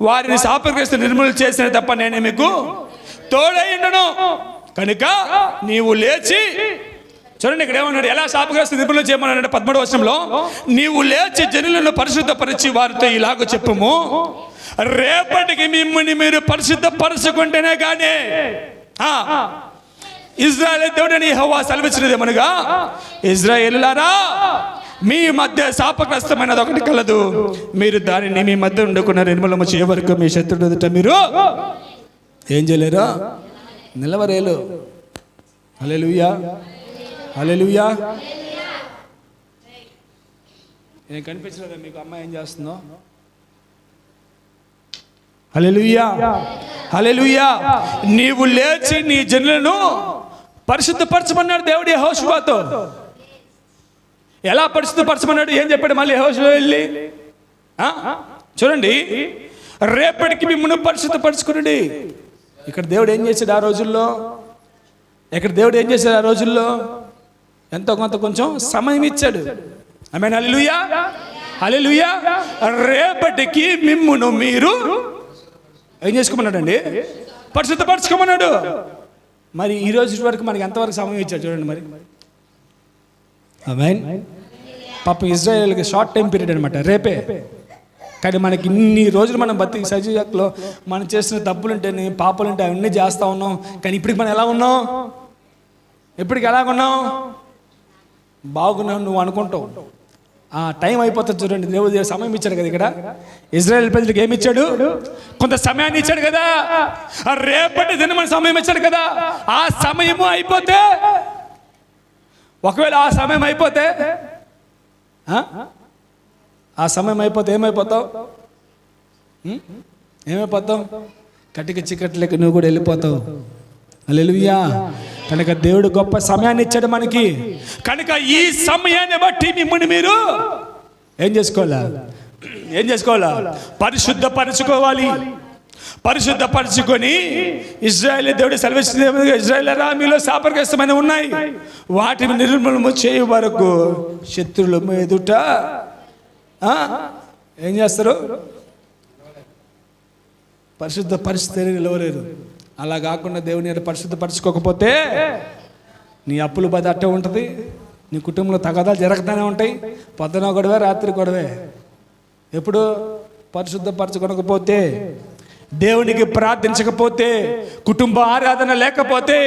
వారిని శాపగ్రస్తు నిర్మూలన చేసిన తప్ప నేనే మీకు తోడై ఉండను. కనుక నీవు లేచి, చూడండి ఇక్కడ ఏమన్నాడు, ఎలా శాపగ్రస్తు నిర్మూలన చేయమన్నాడు 13వ వచనంలో, నీవు లేచి జనులను పరిశుద్ధపరిచి వారితో ఇలాగ చెప్పుము, రేపటికి మిమ్మల్ని మీరు పరిశుద్ధపరచుకుంటేనే కానీ ఇజ్రాయేలు దేవుడని యెహోవా సెలవిచ్చినదేమనగా, ఇజ్రాయేలులారా మీ మధ్య శాపగ్రస్తమైనది ఒకటి కలదు, మీరు దానిని మీ మధ్య ఉండుకున్న నిర్మూలన చేయ వరకు మీ శత్రుడు ఎదుట మీరు ఏం చేయలేరు, నిలవరేలు. హల్లెలూయా, హల్లెలూయా. ఏం కనిపించలేదా మీకు అమ్మాయి ఏం చేస్తుందో? హల్లెలూయా, హల్లెలూయా. నీవు లేచి నీ జనులను పరిశుద్ధపరచమన్నాడు దేవుడు యెహోషువతో. ఎలా పరిశుద్ధపరచమన్నాడు, ఏం చెప్పాడు మళ్ళీ యెహోషువ వెళ్ళి? చూడండి, రేపటికి మిమ్మల్ని పరిశుద్ధపరచుకునండి. ఇక్కడ దేవుడు ఏం చేశాడు ఆ రోజుల్లో? ఇక్కడ దేవుడు ఏం చేశాడు ఆ రోజుల్లో? ఎంతో కొంత కొంచెం సమయం ఇచ్చాడు. ఆమేన్, హల్లెలూయా, హల్లెలూయా. రేపటికి మిమ్మును మీరు ఏం చేసుకోమన్నాడండి? పరిశుద్ధపరచుకోమన్నాడు. మరి ఈ రోజు వరకు మనకి ఎంతవరకు సమయం ఇచ్చాడు చూడండి మరి. ఆమేన్. పాపం ఇజ్రాయేల్కి షార్ట్ టైం పీరియడ్ అనమాట, రేపే. కానీ మనకి ఇన్ని రోజులు మనం బతికి సజీవలో మనం చేసిన తప్పులుంటేనే పాపలుంటే అవన్నీ చేస్తూ ఉన్నాం. కానీ ఇప్పటికి మనం ఎలా ఉన్నాం? ఇప్పటికి ఎలాగున్నాం? బాగున్నావు నువ్వు అనుకుంటావు. టైం అయిపోతుంది చూడండి. దేవుడు సమయం ఇచ్చాడు కదా. ఇక్కడ ఇజ్రాయేల్ ప్రజలకు ఏమి ఇచ్చాడు? కొంత సమయాన్ని ఇచ్చాడు కదా. రేపటి దినమని సమయం ఇచ్చాడు కదా. ఆ సమయము అయిపోతే, ఒకవేళ ఆ సమయం అయిపోతే, ఆ సమయం అయిపోతే ఏమైపోతావు? ఏమైపోతావు? కటిక చీకట్లకి నువ్వు కూడా వెళ్ళిపోతావు. హల్లెలూయా. కనుక దేవుడు గొప్ప సమయాన్ని ఇచ్చాడు మనకి. కనుక ఈ సమయాన్ని బట్టి మిమ్మల్ని మీరు ఏం చేసుకోవాలా? ఏం చేసుకోవాలా? పరిశుద్ధపరచుకోవాలి. పరిశుద్ధపరచుకొని ఇజ్రాయేల్ దేవుడు సెలవిచ్చిన ఇజ్రాయేలురా మీలో శాపగ్రస్తమైన ఉన్నాయి, వాటిని నిర్మూలన చేయు వరకు శత్రువుల ఎదుట ఏం చేస్తారు? పరిశుద్ధ పరిస్థితి నిలవలేరు. అలా కాకుండా దేవుని పరిశుద్ధపరచుకోకపోతే నీ అప్పుల బాధ అట్టే ఉంటుంది. నీ కుటుంబంలో తగాదాలు జరుగుతూనే ఉంటాయి. పొద్దున గొడవే, రాత్రి గొడవే. ఎప్పుడు పరిశుద్ధపరచుకోకపోతే, దేవునికి ప్రార్థించకపోతే, కుటుంబ ఆరాధన లేకపోతే,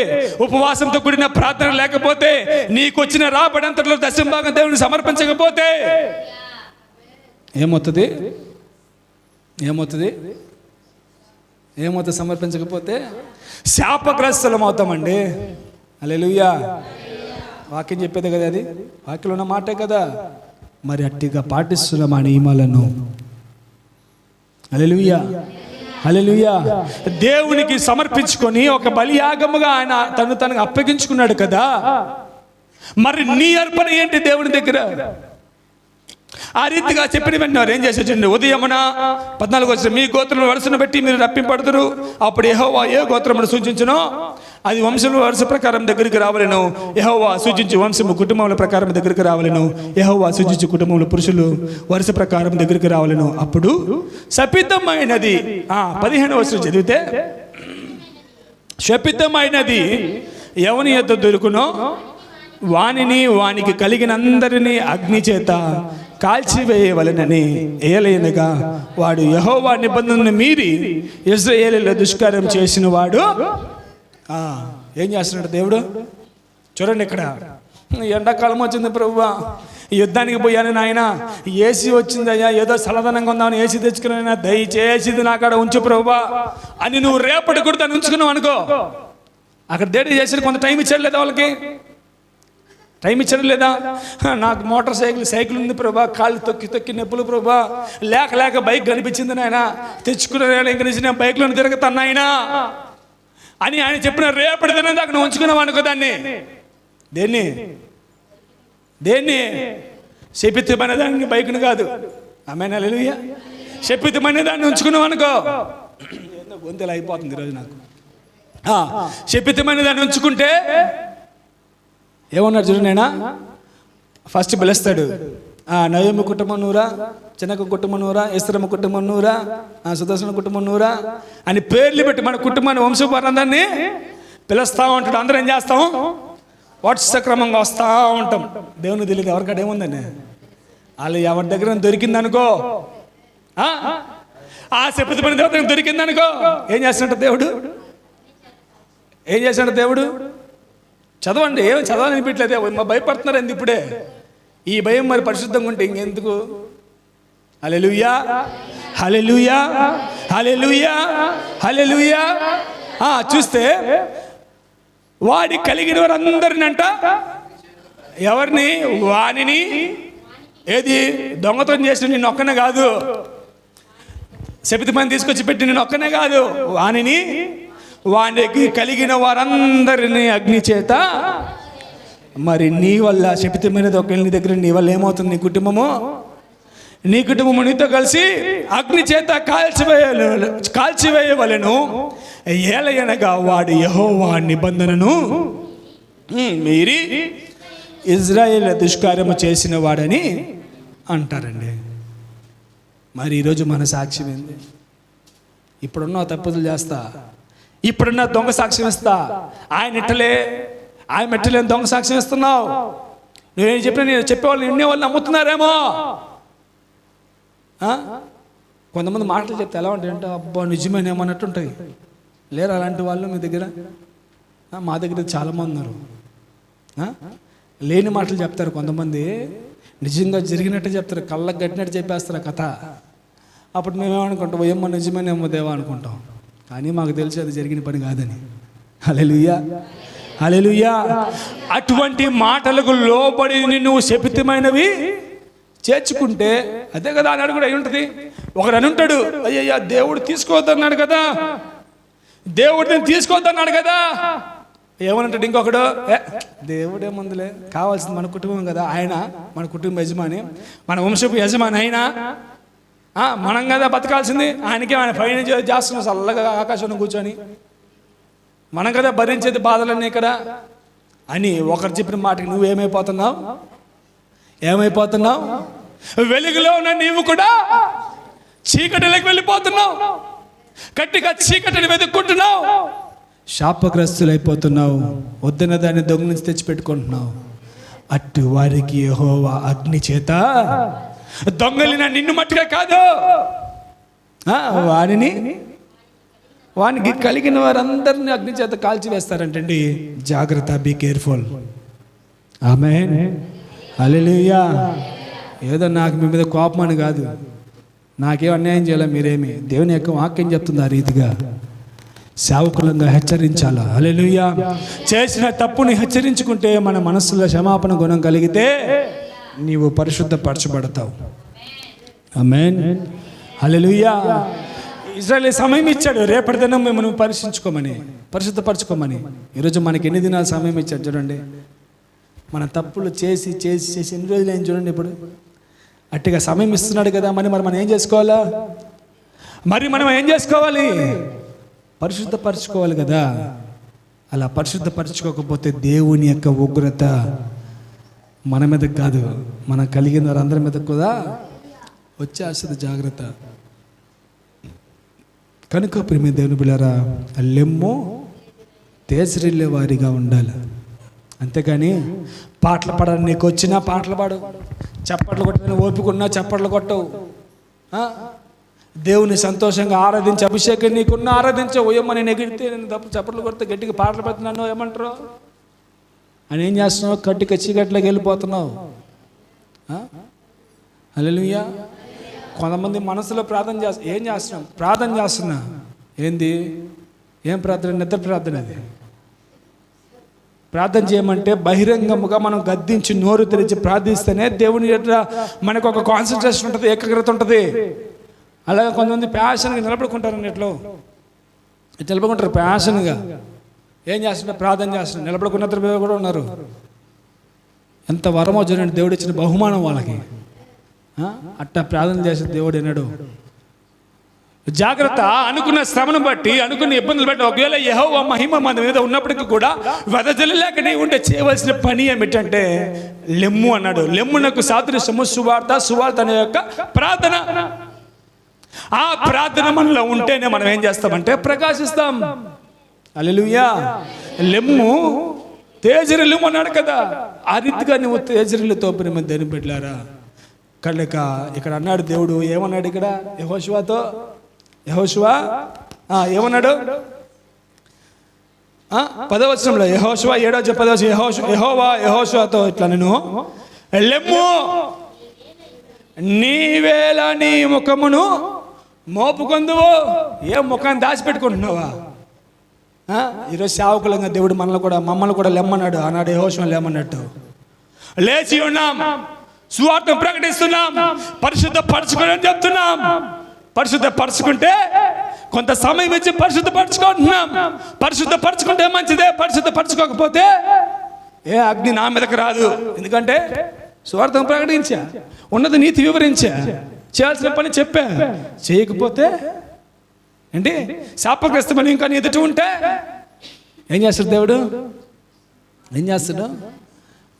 ఉపవాసంతో కూడిన ప్రార్థన లేకపోతే, నీకు వచ్చిన రాబడంతలో దశంభాగం దేవుని సమర్పించకపోతే ఏమవుతుంది? ఏమవుతుంది? ఏమవుతుంది? సమర్పించకపోతే శాపగ్రస్తులం అవుతామండి. హల్లెలూయా. వాక్యం చెప్పేది కదా, అది వాక్యంలో ఉన్న మాటే కదా. మరి అట్టిగా పాటిస్తున్నాం ఆ నియమాలను. హల్లెలూయా, హల్లెలూయా. దేవునికి సమర్పించుకొని ఒక బలియాగముగా ఆయన తను అప్పగించుకున్నాడు కదా. మరి నీ అర్పణ ఏంటి దేవుని దగ్గర? ఆ రీతిగా చెప్పిన వెంటనే వారు ఏం చేసేటండి? ఉదయమున 14 వచ్చిన మీ గోత్రముల వరుసను బట్టి మీరు రప్పింపడుతురు. అప్పుడు యెహోవా ఏ గోత్రమును సూచించునో అది వంశముల వరుస ప్రకారం దగ్గరికి రావలేను. యెహోవా సూచించి వంశము కుటుంబముల ప్రకారం దగ్గరికి రావలేను. యెహోవా సూచించి కుటుంబముల పురుషులు వరుస ప్రకారం దగ్గరికి రావలేను. అప్పుడు శపితమైనది 15వ వచనం చదివితే, శపితమైనది ఎవని యొద్ద దొరుకునో వానిని వానికి కలిగిన అందరినీ అగ్ని చేత కాల్చివేయవలెనని ఏలైనగా వాడు యెహోవా నిబంధనను మీరి ఇశ్రాయేలీయుల దుష్కార్యం చేసిన వాడు ఏం చేస్తున్నాడు దేవుడు? చూడండి, ఇక్కడ ఎండాకాలం వచ్చింది ప్రభువా, యుద్ధానికి పోయాను నాయన, ఏసీ వచ్చిందయ్యా, ఏదో సలదనంగా ఉందామని ఏసీ తెచ్చుకున్నా, దయచేసి నాకాడ ఉంచు ప్రభువా అని నువ్వు రేపటి కూడా దాన్ని ఉంచుకున్నావు అనుకో. అక్కడ దేవుడు చేసిన కొంత టైం ఇచ్చాడు లేదా? వాళ్ళకి టైం ఇచ్చడం లేదా? నాకు మోటార్ సైకిల్ ఉంది ప్రభా, కాళ్ళు తొక్కి తొక్కి నొప్పులు ప్రభా, లేక బైక్ కనిపించింది నాయన, తెచ్చుకున్న ఇంక నుంచి నేను బైక్లో తిరుగుతాను నాయన అని ఆయన చెప్పిన రేపటి దినం దాకా నువ్వు ఉంచుకున్నావు అనుకో. దేన్ని శపితమైన దాన్ని, బైక్ను కాదు. ఆమేన్, హల్లెలూయా. శపితమైన దాన్ని ఉంచుకున్నావు అనుకో. గొంతులు అయిపోతుంది ఈరోజు నాకు. శపితమైన దాన్ని ఉంచుకుంటే ఏమన్నాడు చూడు, నైనా ఫస్ట్ పిలుస్తాడు, నయోమి కుటుంబం నూరా, చెనక కుటుంబం నూరా, ఎస్రమ్మ కుటుంబం నూరా, సుదర్శన కుటుంబం నూరా అని పేర్లు పెట్టి మన కుటుంబాన్ని వంశపరందాన్ని పిలుస్తూ ఉంటాడు. అందరం ఏం చేస్తాం? వరుస క్రమంగా వస్తూ ఉంటాం. దేవునికి తెలియదు ఎవరికాడ ఏముందని. వాళ్ళు ఎవరి దగ్గర దొరికిందనుకో, ఆ శపథమైన దేవత దొరికిందనుకో, ఏం చేస్తాడు దేవుడు? ఏం చేశాడు దేవుడు? చదవండి. ఏమి చదవాలనిపించలేదు, భయపడుతున్నారు ఎందుకు ఇప్పుడే? ఈ భయం మరి పరిశుద్ధంగా ఉంటే ఇంకెందుకు? హల్లెలూయా, హల్లెలూయా, హల్లెలూయా, హల్లెలూయా. చూస్తే వాడి కలిగిన వారందరిని అంట, ఎవరిని? వానిని. ఏది? దొంగతనం చేసిన నిన్ను ఒక్కనే కాదు, శపితమని తీసుకొచ్చి పెట్టి నిన్ను ఒక్కనే కాదు, వానిని, వానికి కలిగిన వారందరినీ అగ్ని చేత. మరి నీ వల్ల శపితమైనది ఒకవేళ నీ దగ్గర, నీ వల్ల ఏమవుతుంది? నీ కుటుంబము నీతో కలిసి అగ్ని చేత కాల్చివేయవలెను. ఏలయనగా వాడు యెహోవా నిబంధనను మీరి ఇజ్రాయేల్ దుష్కార్యము చేసిన వాడని అంటారండి. మరి ఈరోజు మన సాక్ష్యం ఏంది? ఇప్పుడున్న తప్పులు చేస్తా, ఇప్పుడున్న దొంగ సాక్ష్యం ఇస్తా, ఆయన మెట్టలే దొంగ సాక్ష్యం ఇస్తున్నావు. నువ్వేం చెప్పినా నేను చెప్పేవాళ్ళు వినేవాళ్ళు నమ్ముతున్నారేమో. కొంతమంది మాటలు చెప్తే ఎలా ఉంటాయంటే, అబ్బా నిజమేనేమన్నట్టు ఉంటాయి. లేరు అలాంటి వాళ్ళు మీ దగ్గర? మా దగ్గర చాలామంది ఉన్నారు. లేని మాటలు చెప్తారు కొంతమంది, నిజంగా జరిగినట్టు చెప్తారు, కళ్ళకు గట్టినట్టు చెప్పేస్తారు కథ. అప్పుడు మేమేమనుకుంటాం? ఏమో నిజమేనేమో దేవా అనుకుంటాం. కానీ మాకు తెలిసి అది జరిగిన పని కాదని. హల్లెలూయా, హల్లెలూయా. అటువంటి మాటలకు లోబడి నువ్వు శపితమైనవి చేర్చుకుంటే అదే కదా అన్నాడు కూడా అయి ఉంటుంది. ఒకడు అని ఉంటాడు, అయ్యయ్యా దేవుడు తీసుకోవద్దన్నాడు కదా, దేవుడిని తీసుకోవద్దన్నాడు కదా. ఏమనంటాడు ఇంకొకడు? దేవుడేముందులే, కావాల్సింది మన కుటుంబం కదా, ఆయన మన కుటుంబ యజమాని, మన వంశపు యజమాని ఆయన, మనం కదా బతకాల్సింది. ఆయనకి ఆయన పైన చేస్తున్నాం చల్లగా ఆకాశంలో కూర్చొని, మనం కదా భరించేది బాధలన్నీ ఇక్కడ అని ఒకరు చెప్పిన మాటకి నువ్వేమైపోతున్నావు? వెలుగులో ఉన్న నీవు కూడా చీకటిలోకి వెళ్ళిపోతున్నావు, గట్టిగా చీకటిని వెతుక్కుంటున్నావు, శాపగ్రస్తులైపోతున్నావు, వద్దన్న దాన్ని దొంగ నుంచి తెచ్చిపెట్టుకుంటున్నావు. అటు వారికి యెహోవా అగ్ని చేత దొంగలిన నిన్ను మట్టుగా కాదు, వానికి కలిగిన వారందరినీ అగ్ని చేత కాల్చివేస్తారంటండి. జాగ్రత్త, బీ కేర్ఫుల్. ఆమేన్, హల్లెలూయా. ఏదో నాకు మీ మీద కోపం అని కాదు, నాకేం అన్యాయం చేయాలి మీరేమి, దేవుని యొక్క వాక్యం చెప్తుంది ఆ రీతిగా సేవకులంగా హెచ్చరించాలా. హల్లెలూయా. చేసిన తప్పుని హెచ్చరించుకుంటే మన మనస్సులో క్షమాపణ గుణం కలిగితే నీవు పరిశుద్ధపరచబడతావు. ఆమేన్, హల్లెలూయా. ఇజ్రాయేల్ సమయం ఇచ్చాడు, రేపటి దినం మేము పరిశుద్ధపరచుకోమని. ఈరోజు మనకి ఎన్ని దినాలు సమయం ఇచ్చాడు చూడండి. మన తప్పులు చేసి ఎన్ని రోజులు ఏం చూడండి. ఇప్పుడు అట్టిగా సమయం ఇస్తున్నాడు కదా, మరి మనం ఏం చేసుకోవాలా? మనం ఏం చేసుకోవాలి? పరిశుద్ధపరచుకోవాలి కదా. అలా పరిశుద్ధపరచుకోకపోతే దేవుని యొక్క ఉగ్రత మన మీద కాదు, మనం కలిగిన వారందరి మీద కూడా వచ్చేస్తుంది. జాగ్రత్త. కనుక ప్రేమ దేవుని బిడ్డలారా, లెమ్ము తేజరిల్లే వారిగా ఉండాలి. అంతేకాని పాటలు పాడాలి, నీకు వచ్చినా పాటలు పాడు, చప్పట్లు కొట్టని ఓపికన్నా చప్పట్లు కొట్టవు. దేవుని సంతోషంగా ఆరాధించి అభిషేకం నీకున్న ఆరాధించవు. ఏమని నెగిడితే నేను తప్పు చప్పట్లు కొడితే గట్టిగా పాటలు పెడుతున్నాను ఏమంటారు అని ఏం చేస్తున్నావు? కట్టిక చీకట్లోకి వెళ్ళిపోతున్నావు. హల్లెలూయా. కొంతమంది మనసులో ప్రార్థన ఏం చేస్తున్నాం? ప్రార్థన చేస్తున్నా. ఏంది? ఏం ప్రార్థన? నిద్ర ప్రార్థన. అది ప్రార్థన చేయమంటే బహిరంగముగా మనం గద్దించి నోరు తెరిచి ప్రార్థిస్తేనే దేవుని ఎట్లా మనకు ఒక కాన్సన్ట్రేషన్ ఉంటుంది, ఏకాగ్రత ఉంటుంది. అలాగే కొంతమంది ప్యాషన్గా నిలబడుకుంటారు, ఎట్లో నిలబడుకుంటారు ప్యాషన్గా. ఏం చేస్తున్నారు? ప్రార్థన చేస్తున్నారు. నిలబడుకున్న కూడా ఉన్నారు. ఎంత వరమో చూడండి, దేవుడు ఇచ్చిన బహుమానం వాళ్ళకి. అట్టా ప్రార్థన చేసే దేవుడు ఎన్నడు జాగ్రత్త. అనుకున్న శ్రమను బట్టి, అనుకున్న ఇబ్బందులు బట్టి, ఒకవేళ యెహోవా మహిమ మన మీద ఉన్నప్పటికీ కూడా వెదజల్లలేక నీ ఉంటే చేయవలసిన పని ఏమిటంటే లెమ్ము అన్నాడు. లెమ్మునకు సాదృశ్యము సువార్త, సువార్త అనే యొక్క ప్రార్థన. ఆ ప్రార్థన మనలో ఉంటేనే మనం ఏం చేస్తామంటే ప్రకాశిస్తాం. హల్లెలూయా. లెమ్ము తేజరిల్లు అన్నాడు కదా, ఆ రీతిగా నువ్వు తేజరిల్లుతో ప్రేమ దేని పెట్టారా కనుక ఇక్కడ అన్నాడు దేవుడు. ఏమన్నాడు ఇక్కడ యెహోషువతో? ఏమన్నాడు 10వ వచనంలో? యెహోషువ 7:10 యెహోవా యెహోషువతో ఇట్లా, నేను లెమ్ము, నీవేళ నీ ముఖమును మోపుకొందువు. ఏ ముఖాన్ని దాచిపెట్టుకుంటున్నావా? ఈరోజు సేవకులంగా దేవుడు మమ్మల్ని కూడా లెమ్మన్నాడు. ఆనాడు యెహోషువ లేమన్నట్టు లేచి ఉన్నాం, సువార్తను ప్రకటిస్తున్నాం, పరిశుద్ధపరచుకొని చెప్తున్నాం. పరిశుద్ధపరచుకుంటే కొంత సమయం ఇచ్చి పరిశుద్ధపరచుకుంటున్నాం. పరిశుద్ధపరచుకుంటే మంచిదే, పరిశుద్ధపరచుకోకపోతే ఏ అగ్ని నా మీదకి రాదు. ఎందుకంటే సువార్తను ప్రకటించా, ఉన్నది నీతి వివరించా, చేయాల్సిన పని చెప్పా. చేయకపోతే ఏంటి శాపగ్రస్తమని ఇంకా నీ ఎదుట ఉంటే ఏం చేస్తాడు దేవుడు? ఏం చేస్తాడు?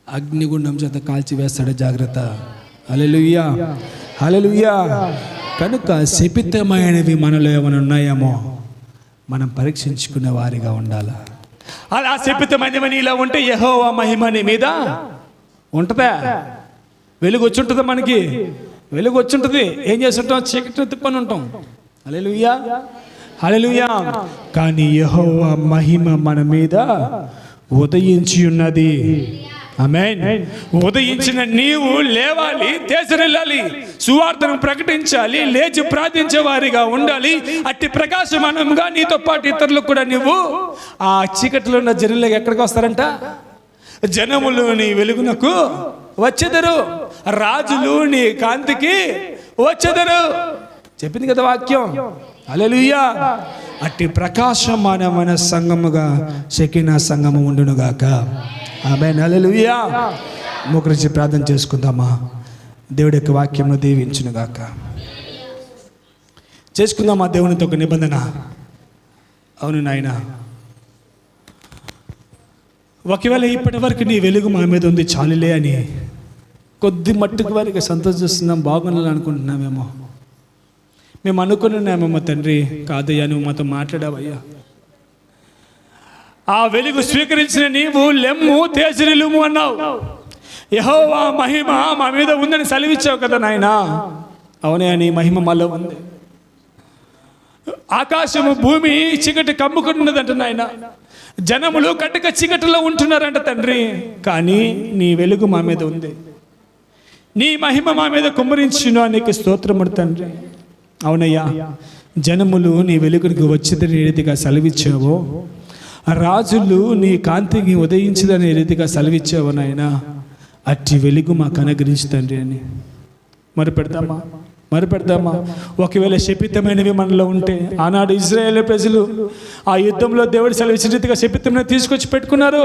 అగ్నిగుండం చేత కాల్చి వేస్తాడు. జాగ్రత్త. హల్లెలూయా, హల్లెలూయా. కనుక శపితమైనవి మనలో ఏమైనా ఉన్నాయేమో మనం పరీక్షించుకునే వారిగా ఉండాలి. అలా శపితమైనవి నీలో ఉంటే యెహోవా మహిమ నీ మీద ఉంటుందా? వెలుగు వచ్చి ఉంటుందా? మనకి వెలుగు వచ్చి ఉంటుంది. ఏం చేస్తుంటాం? చీకటిని తిప్పని ఉంటాం. హల్లెలూయా, హల్లెలూయా. కానీ యెహోవా మహిమ మన మీద ఉదయించి ఉన్నది. ఆమేన్. ఉదయించిన నీవు లేవాలి, దేశరెళ్ళాలి, సువార్తను ప్రకటించాలి, లేచి ప్రార్థించే వారిగా ఉండాలి. అట్టి ప్రకాశమానంగా నీతో పాటు ఇతరులకు కూడా నువ్వు ఆ చీకటిలో ఉన్న జనులకు ఎక్కడికి వస్తారంట? జనములు నీ వెలుగునకు వచ్చెదరు, రాజులు నీ కాంతికి వచ్చెదరు. చెప్పింది కదా వాక్యం. హల్లెలూయా. అట్టి ప్రకాశమానమైన సంఘముగా షెకినా సంఘము ఉండునుగాక. ఆమేన్. హల్లెలూయా. మోకరించి ప్రార్థన చేసుకుందామా? దేవుడి యొక్క వాక్యమును దీవించునుగాక. చేసుకుందామా దేవునితో ఒక నిబంధన? అవును నాయన, ఒకవేళ ఇప్పటి వరకు నీ వెలుగు మా మీద ఉంది చాలులే అని కొద్ది మట్టుకు వారికి సంతోషిస్తున్నాం, బాగుండాలని అనుకుంటున్నామేమో. మేము అనుకున్నామేమో తండ్రి. కాదయ్యా, నువ్వు మాతో మాట్లాడావయ్యా. ఆ వెలుగు స్వీకరించిన నీవు లెమ్ము, తేజరిల్లుము అన్నావు. యెహోవా మహిమ మా మీద ఉందని సెలవిచ్చావు కదా నాయన. అవునే, నీ మహిమ మాలో ఉంది. ఆకాశము భూమి చీకటి కమ్ముకున్నదంట నాయన. జనములు కట్టక చీకటిలో ఉంటున్నారంట తండ్రి. కానీ నీ వెలుగు మా మీద ఉంది. నీ మహిమ మా మీద కుమ్మరించును. నీకు స్తోత్రముడు తండ్రి. అవునయ్యా, జనములు నీ వెలుగునికి వచ్చిదని రీతిగా సెలవిచ్చావో, రాజులు నీ కాంతికి ఉదయించదని రీతిగా సెలవిచ్చావు నాయన. అట్టి వెలుగు మాకు అనుగ్రహించు తండ్రి అని మరుపెడతామా? ఒకవేళ శపితమైనవి మనలో ఉంటే, ఆనాడు ఇశ్రాయేలు ప్రజలు ఆ యుద్ధంలో దేవుడు సెలవిచ్చిన రీతిగా శపితమైన తీసుకొచ్చి పెట్టుకున్నారు.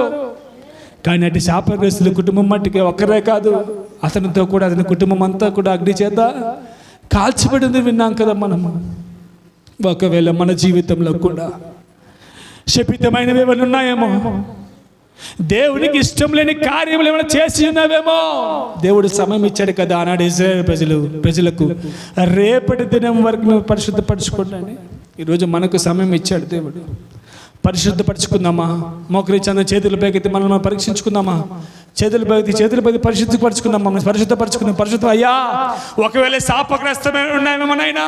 కానీ అటు శాపగ్రస్తుల కుటుంబం మట్టుకే ఒక్కరే కాదు, అతనితో కూడా అతని కుటుంబం అంతా కూడా అగ్ని చేత కాల్చబడింది విన్నాం కదా మనము. ఒకవేళ మన జీవితంలో కూడా శపితమైనవి ఏమైనా ఉన్నాయేమో, దేవునికి ఇష్టం లేని కార్యములు ఏమైనా చేసి ఉన్నావేమో. దేవుడు సమయం ఇచ్చాడు కదా ఆనాడు ఇశ్రాయేలు ప్రజలకు, రేపటి దినం వరకు మేము పరిశుద్ధపరచుకోండి. ఈరోజు మనకు సమయం ఇచ్చాడు దేవుడు. పరిశుద్ధపరచుకుందామా? మోకరించిన చేతుల పైకి మనం పరీక్షించుకుందామా? చేతుల పైకి పరిశుద్ధపరచుకుందామా? పరిశుద్ధ అయ్యా, ఒకవేళ శాపగ్రస్తమైన ఉన్నాయేమో నాయనా,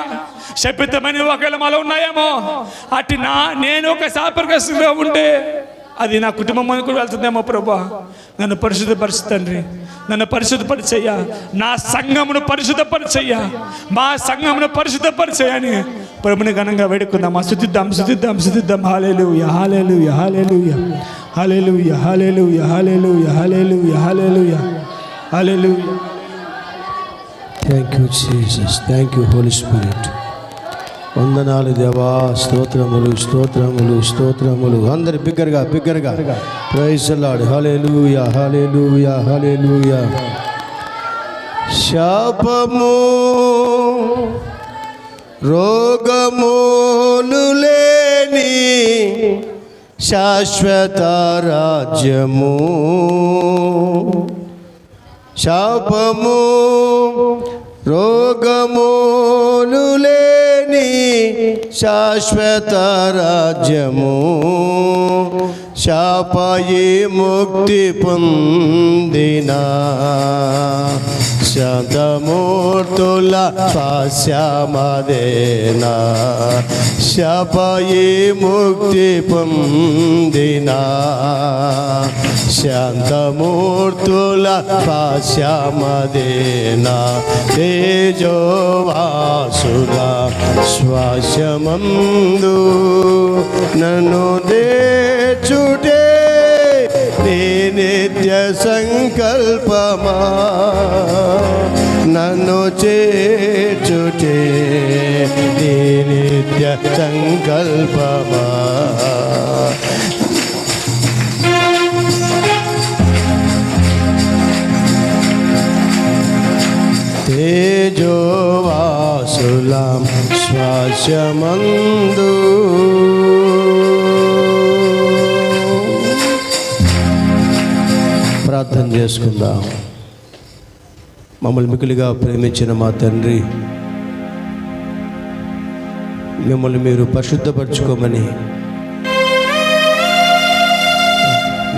శపితమైన ఒకవేళ మాలో ఉన్నాయేమో. అట్టి నేను ఒక శాపగ్రస్తుగా ఉంటే అది నా కుటుంబం కూడా వెళ్తుందేమో. ప్రభా, నన్ను పరిశుద్ధపరచు తండ్రి, నన్ను పరిశుద్ధపరిచయ్యా. నా సంఘమును పరిశుద్ధపరిచయ్యా, మా సంఘమును పరిశుద్ధపరిచయ్యని ప్రభుని ఘనంగా వేడుకుందామా? శుద్ధిద్దాం. హల్లెలూయా, హల్లెలూయా, హల్లెలూయా, హల్లెలూయా, హల్లెలూయా, హల్లెలూయా, హల్లెలూయా, హల్లెలూయా, హల్లెలూయా. Thank you Jesus, thank you holy spirit. వందనాలు దేవా, స్తోత్రములు. అందరు బిగ్గరగా ప్రైజ్ ది లార్డ్. హల్లెలూయా, హల్లెలూయా, హల్లెలూయా. శాపము రోగములు లేని శాశ్వత రాజ్యము, శాపము రోగములు లేని శాశ్వత రాజ్యము, శాపయి ముక్తి పొందిన శాంతమూర్తుల స్వాస్యమదేనా, శాపయి ముక్తి పొందిన శాంతమూర్తుల స్వాస్యమదేనా, తేజోవాసుల శ్వాసమందు నన్ను దేచుటే నీ నిత్య సంకల్పమా, నన్ను చేర్చుటే నీ నిత్య సంకల్పమా. తేజోవాసులం శ్వాసమందు ప్రార్థన చేసుకుందాం. మమ్మల్ని మిక్కిలిగా ప్రేమించిన మా తండ్రి, మిమ్మల్ని మీరు పరిశుద్ధపరచుకోమని,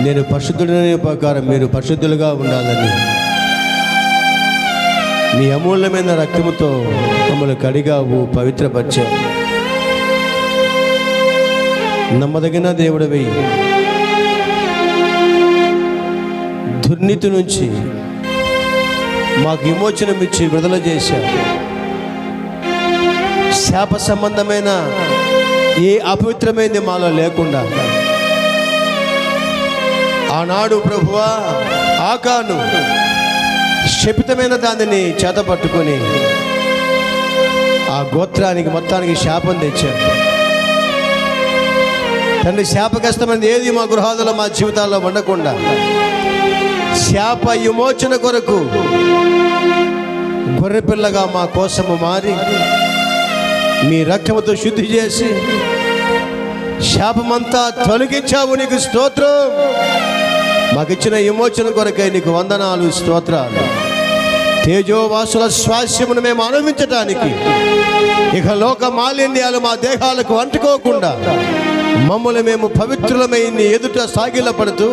నేను పరిశుద్ధుడనే ప్రకారం మీరు పరిశుద్ధులుగా ఉండాలని మీ అమూల్యమైన రక్తముతో మమ్మల్ని కడిగావు, పవిత్రపరిచావు. నమ్మదగిన దేవుడివి, దుర్నీతి నుంచి మాకు విమోచనం ఇచ్చి విడుదల చేశావు. శాప సంబంధమైన ఏ అపవిత్రమైనది మాలో లేకుండా ఆనాడు ప్రభువా ఆకాను శపితమైన దానిని చేతపట్టుకొని ఆ గోత్రానికి మొత్తానికి శాపం తెచ్చారు. తండ్రి, శాపగ్రస్తమైనది ఏది మా గృహాలలో మా జీవితాల్లో ఉండకుండా శాప విమోచన కొరకు గొర్రెపిల్లగా మా కోసము మారి మీ రక్తముతో శుద్ధి చేసి శాపమంతా తొలగించావు. నీకు స్తోత్రం. మాకిచ్చిన విమోచన కొరకై నీకు వందనాలు, స్తోత్రాలు. తేజోవాసుల స్వాస్యమును మేము అనుభవించటానికి ఇక లోక మాలిన్యాలు మా దేహాలకు అంటుకోకుండా మమ్మల్ని మేము పవిత్రులమై నీ ఎదుట సాగిలపడుతూ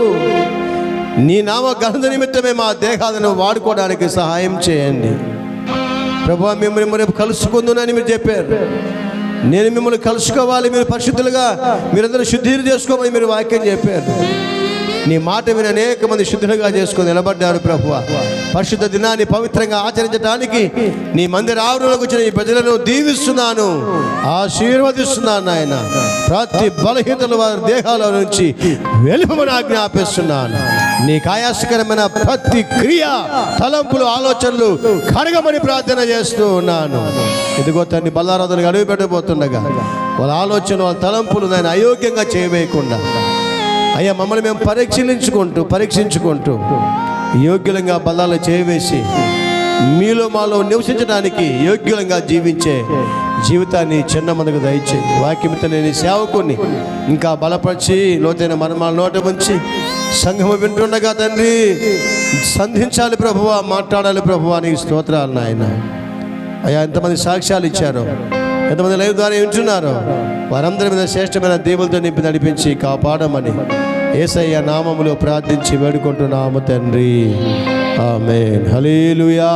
నీ నామ గంధ నిమిత్తమే మా దేహాలను వాడుకోవడానికి సహాయం చేయండి ప్రభువా. మిమ్మల్ని రేపు కలుసుకుందునని మీరు చెప్పారు. నేను మిమ్మల్ని కలుసుకోవాలి, మీరు పరిశుద్ధులుగా మీరందరూ శుద్ధి చేసుకోమని మీరు వాక్యం చెప్పారు. నీ మాట విని అనేక మంది శుద్ధులుగా చేసుకొని నిలబడ్డారు ప్రభువా. పరిశుద్ధ దినాన్ని పవిత్రంగా ఆచరించడానికి నీ మందిర ఆవరణలోకి వచ్చిన ఈ ప్రజలను దీవిస్తున్నాను, ఆశీర్వదిస్తున్నాను నాయన. ప్రతి బలహీనతలు వారి దేహాల నుంచి వెలుపమని ఆజ్ఞాపిస్తున్నాను. నీ కాయాసకరమైన ప్రతి క్రియ, తలంపులు, ఆలోచనలు కడగమని ప్రార్థన చేస్తూ ఉన్నాను. ఇదిగో తండ్రి, బల్లారాధనకు అడుగు పెట్టబోతుండగా వాళ్ళ ఆలోచన, వాళ్ళ తలంపులు నేను అయోగ్యంగా చేయవేయకుండా అయ్యా మమ్మల్ని మేము పరీక్షించుకుంటూ యోగ్యులంగా బల్లాలు చేయవేసి మీలో మాలో నివసించడానికి యోగ్యులంగా జీవించే జీవితాన్ని చిన్న మందుకు దయచేయి. వాక్యంతో నేను సేవకుని ఇంకా బలపరిచి లోతైన మర్మాల నోట ఉంచి సంఘము వింటుండగా తండ్రి సంధించాలి ప్రభువా, మాట్లాడాలి ప్రభువా. నీకు స్తోత్రాలు నాయన. అయ్యా ఎంతమంది సాక్ష్యాలు ఇచ్చారో, ఎంతమంది లైవ్ ద్వారా వింటున్నారో వారందరి మీద శ్రేష్టమైన దేవులతో నింపి నడిపించి కాపాడమని యేసయ్య నామములో ప్రార్థించి వేడుకుంటున్నాము తండ్రి. ఆమేన్. హల్లెలూయా.